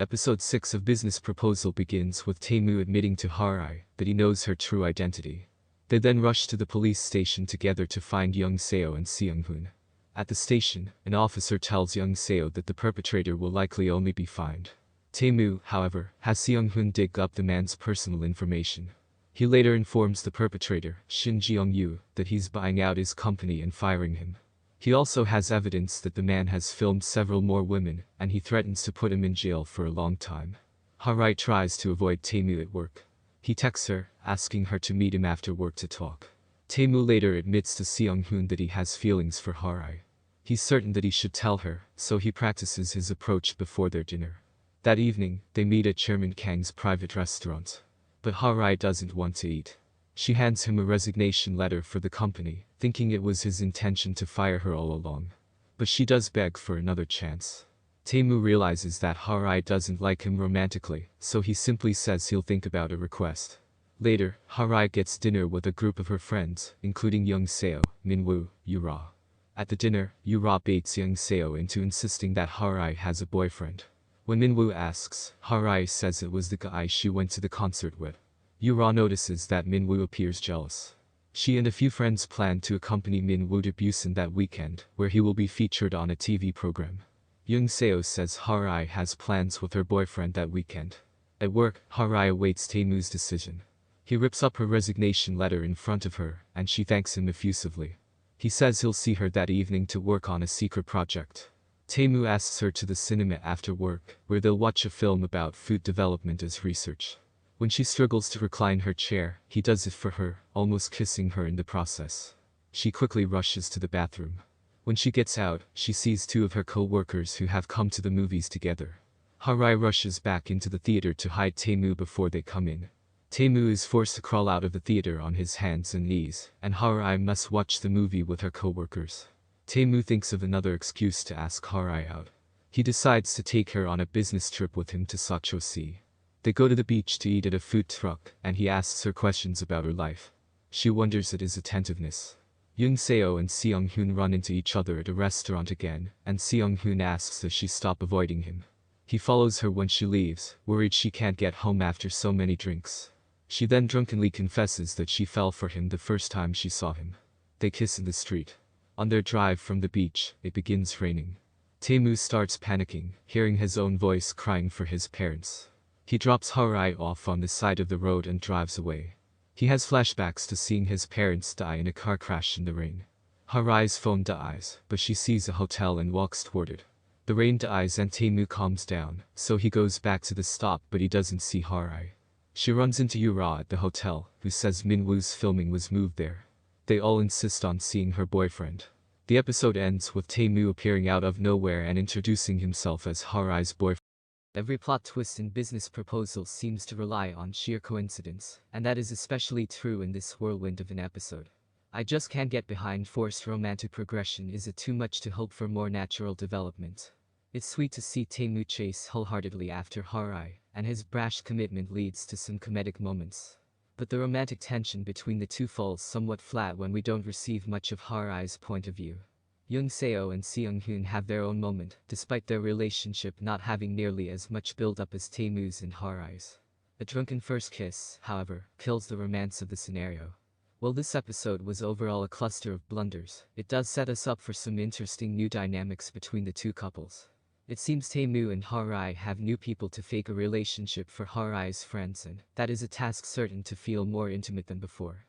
Episode 6 of Business Proposal begins with Taemu admitting to Harai that he knows her true identity. They then rush to the police station together to find Young Seo and Seung-hoon. At the station, an officer tells Young Seo that the perpetrator will likely only be fined. Taemu, however, has Seung-hoon dig up the man's personal information. He later informs the perpetrator, Shin Jeong-yu, that he's buying out his company and firing him. He also has evidence that the man has filmed several more women, and he threatens to put him in jail for a long time. Harai tries to avoid Taemu at work. He texts her, asking her to meet him after work to talk. Taemu later admits to Seung-hoon that he has feelings for Harai. He's certain that he should tell her, so he practices his approach before their dinner. That evening, they meet at Chairman Kang's private restaurant. But Harai doesn't want to eat. She hands him a resignation letter for the company, thinking it was his intention to fire her all along. But she does beg for another chance. Taemu realizes that Harai doesn't like him romantically, so he simply says he'll think about a request. Later, Harai gets dinner with a group of her friends, including Young Seo, Minwoo, Yura. At the dinner, Yura baits Young Seo into insisting that Harai has a boyfriend. When Minwoo asks, Harai says it was the guy she went to the concert with. Yura notices that Minwoo appears jealous. She and a few friends plan to accompany Minwoo to Busan that weekend, where he will be featured on a TV program. Young Seo says Harai has plans with her boyfriend that weekend. At work, Harai awaits Taemu's decision. He rips up her resignation letter in front of her, and she thanks him effusively. He says he'll see her that evening to work on a secret project. Taemu asks her to the cinema after work, where they'll watch a film about food development as research. When she struggles to recline her chair, he does it for her, almost kissing her in the process. She quickly rushes to the bathroom. When she gets out, she sees two of her co-workers who have come to the movies together. Harai rushes back into the theater to hide Taemu before they come in. Taemu is forced to crawl out of the theater on his hands and knees, and Harai must watch the movie with her co-workers. Taemu thinks of another excuse to ask Harai out. He decides to take her on a business trip with him to Sakcho-si. They go to the beach to eat at a food truck, and he asks her questions about her life. She wonders at his attentiveness. Young Seo and Seung-hoon run into each other at a restaurant again, and Seung-hoon asks if she stop avoiding him. He follows her when she leaves, worried she can't get home after so many drinks. She then drunkenly confesses that she fell for him the first time she saw him. They kiss in the street. On their drive from the beach, it begins raining. Taemu starts panicking, hearing his own voice crying for his parents. He drops Harai off on the side of the road and drives away. He has flashbacks to seeing his parents die in a car crash in the rain. Harai's phone dies, but she sees a hotel and walks toward it. The rain dies and Taemu calms down, so he goes back to the stop but he doesn't see Harai. She runs into Yura at the hotel, who says Minwoo's filming was moved there. They all insist on seeing her boyfriend. The episode ends with Taemu appearing out of nowhere and introducing himself as Harai's boyfriend. Every plot twist in Business Proposal seems to rely on sheer coincidence, and that is especially true in this whirlwind of an episode. I just can't get behind forced romantic progression. Is it too much to hope for more natural development? It's sweet to see Taemu chase wholeheartedly after Harai, and his brash commitment leads to some comedic moments. But the romantic tension between the two falls somewhat flat when we don't receive much of Harai's point of view. Young Seo and Seung-hoon have their own moment, despite their relationship not having nearly as much build-up as Taemu's and Harai's. A drunken first kiss, however, kills the romance of the scenario. While this episode was overall a cluster of blunders, it does set us up for some interesting new dynamics between the two couples. It seems Taemu and Harai have new people to fake a relationship for Harai's friends, and that is a task certain to feel more intimate than before.